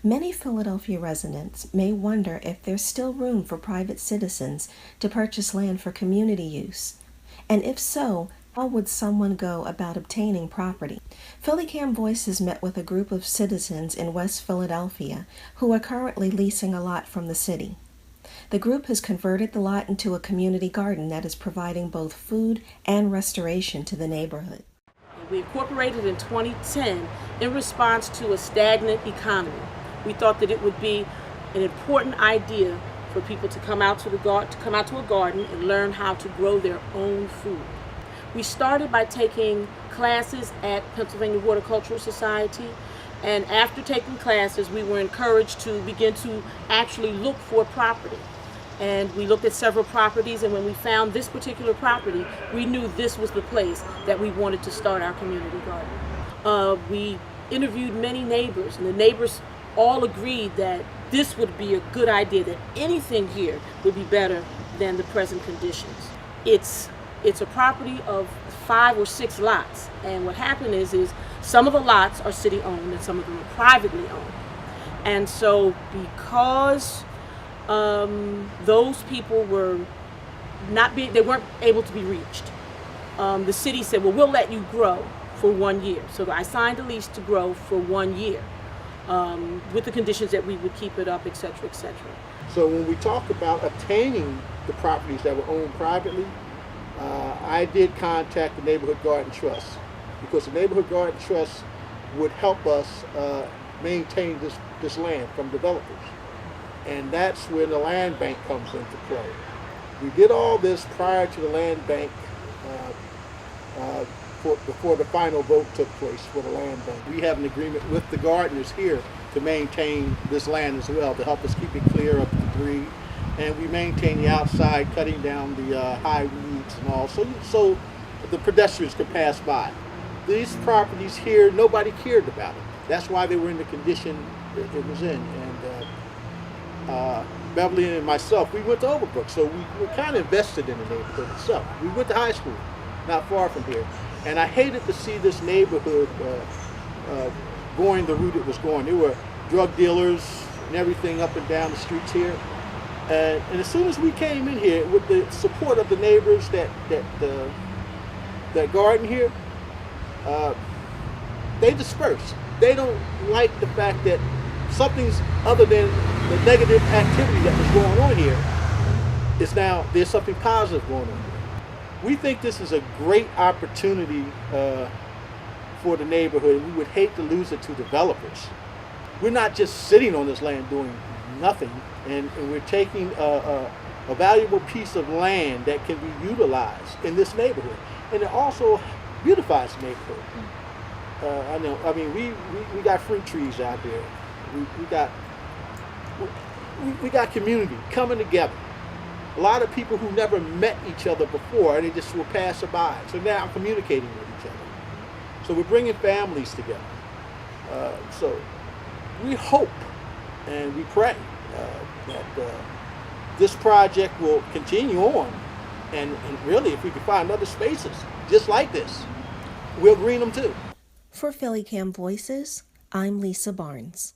Many Philadelphia residents may wonder if there's still room for private citizens to purchase land for community use. And if so, how would someone go about obtaining property? PhillyCam Voices met with a group of citizens in West Philadelphia who are currently leasing a lot from the city. The group has converted the lot into a community garden that is providing both food and restoration to the neighborhood. We incorporated in 2010 in response to a stagnant economy. We thought that it would be an important idea for people to come out to a garden and learn how to grow their own food. We started by taking classes at Pennsylvania Horticultural Society, and after taking classes, we were encouraged to begin to actually look for property. And we looked at several properties, and when we found this particular property, we knew this was the place that we wanted to start our community garden. We interviewed many neighbors, and the neighbors all agreed that this would be a good idea, that anything here would be better than the present conditions. It's a property of 5 or 6 lots, and what happened is some of the lots are city owned and some of them are privately owned. And so because those people were they weren't able to be reached, the city said, well, we'll let you grow for 1 year. So I signed a lease to grow for 1 year. With the conditions that we would keep it up, et cetera, et cetera. So when we talk about obtaining the properties that were owned privately, I did contact the Neighborhood Garden Trust, because the Neighborhood Garden Trust would help us maintain this land from developers. And that's where the land bank comes into play. We did all this prior to the land bank before the final vote took place for the land bank. We have an agreement with the gardeners here to maintain this land as well, to help us keep it clear of debris, and we maintain the outside, cutting down the high weeds and all, so the pedestrians could pass by. These properties here, nobody cared about it. That's why they were in the condition it was in. And Beverly and myself, we went to Overbrook, so we were kind of invested in the neighborhood itself. We went to high school, not far from here. And I hated to see this neighborhood going the route it was going. There were drug dealers and everything up and down the streets here. And as soon as we came in here, with the support of the neighbors that garden here, they dispersed. They don't like the fact that something's other than the negative activity that was going on here is now there's something positive going on here. We think this is a great opportunity for the neighborhood. We would hate to lose it to developers. We're not just sitting on this land doing nothing, and we're taking a valuable piece of land that can be utilized in this neighborhood. And it also beautifies the neighborhood. We got fruit trees out there. We got community coming together. A lot of people who never met each other before, and they just were passing by. So now I'm communicating with each other. So we're bringing families together. So we hope and we pray that this project will continue on. And really, if we can find other spaces just like this, we'll green them too. For PhillyCam Voices, I'm Lisa Barnes.